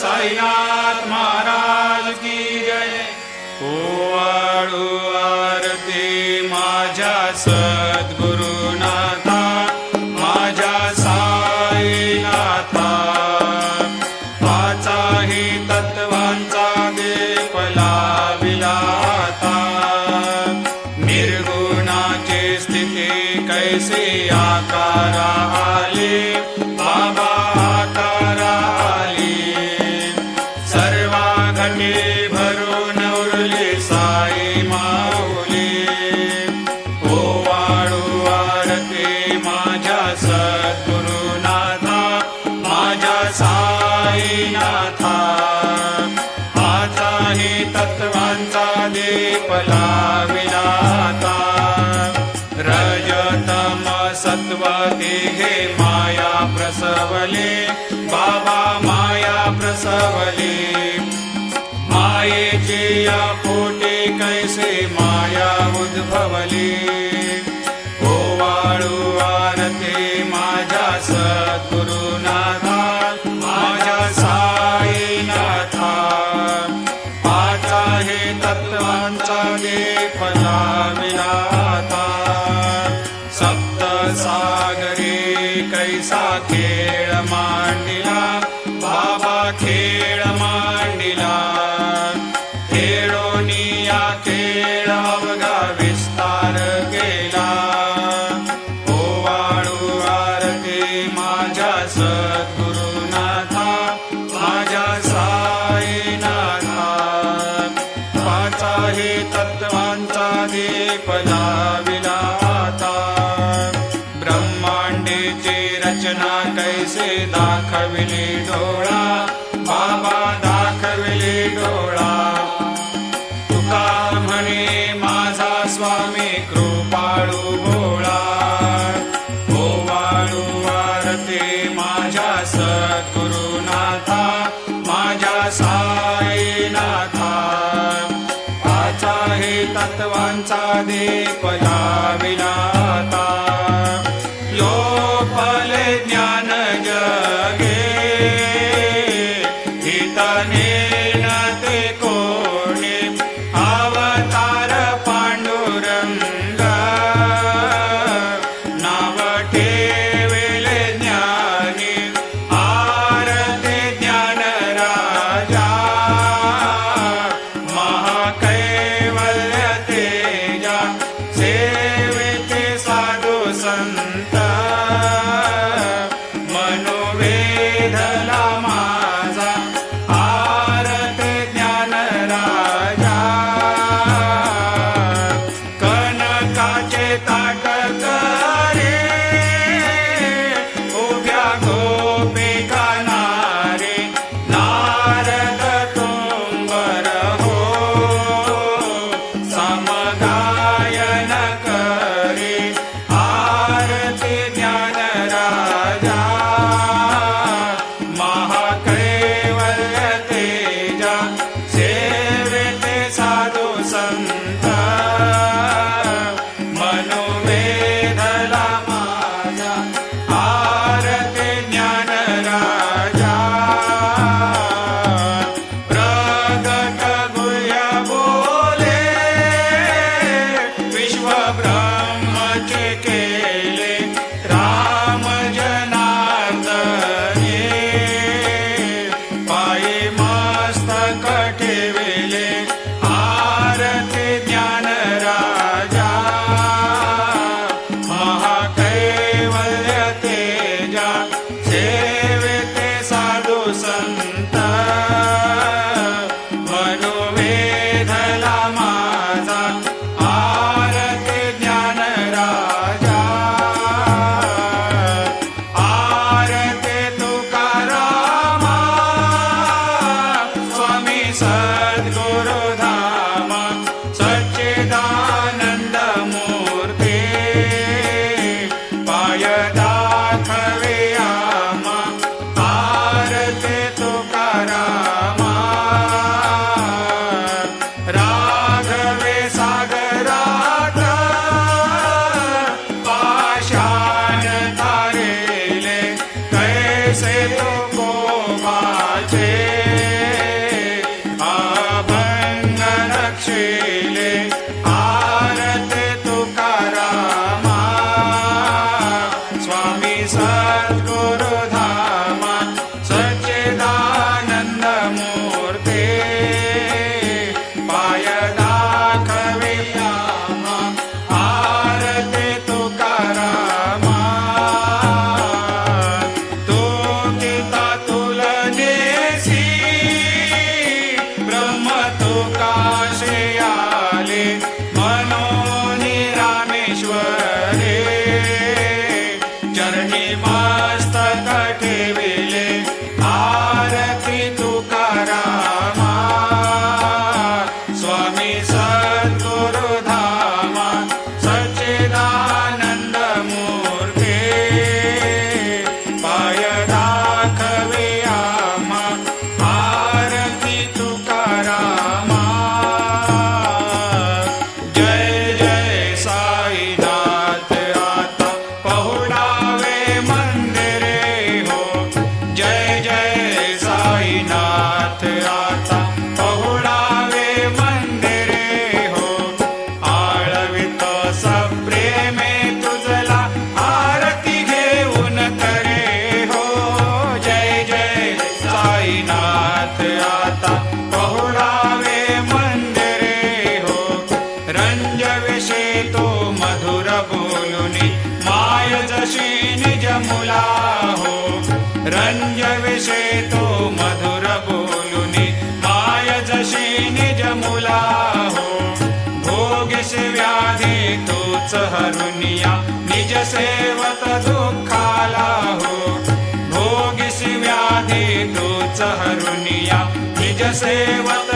साईनाथ महाराज की जय। ओवाळू आरती माझ्या सद्गुरुनाथा, माझ्या साईनाथा। पाचाही तत्वांचा दीप लाविला आता, निर्गुणाची स्थिती कैसी आकारा आली, बाबा आकारा आली। सर्वा घटी भरून उरली साई माऊली। ओवाळू आरती माझ्या सद्गुरुनाथा, माझ्या साईनाथा। आताही तत्वांचा दीप लाविला आता, रजतम सत्व तिघे माया प्रसवली, बाबा माया प्रसवली। मायेची या पोटी कैसे माया उद्भवली। ओवाळू आरती माझ्या सद्गुरुनाथा, माझ्या साईनाथा। पाचाही तत्वांचा दीप लाविला आता, सप्त सागरी कैसा खेळ मांडिला, बाबा खेळ मांडिला। खेळोनी या खेळ अवघा विस्तार केला। ओवाळू आरती माझ्या सद्गुरुनाथा, माझ्या साईनाथा। पाचाही तत्वांचा दीप लाविला आता, ब्रह्मांडीची रचना कैसे दाखविली डोळा, बाबा दाखविली डोळा। तुका म्हणे माझा स्वामी कृपाळू भोळा। ओवाळू आरती माझ्या सद्गुरुनाथा, माझ्या साईनाथा। पाचाही तत्वांचा दीप लाविला आता, लोपले ज्ञान जगे हितने न ते कोणी। अवतार पांडुरंग नाव ठेविले ज्ञानी। आरती ज्ञान राजा महाकैवल्य तेजा, सेवक सेवत दुःखाला हो भोगिसी व्याधी तूच हरुनिया निज सेवत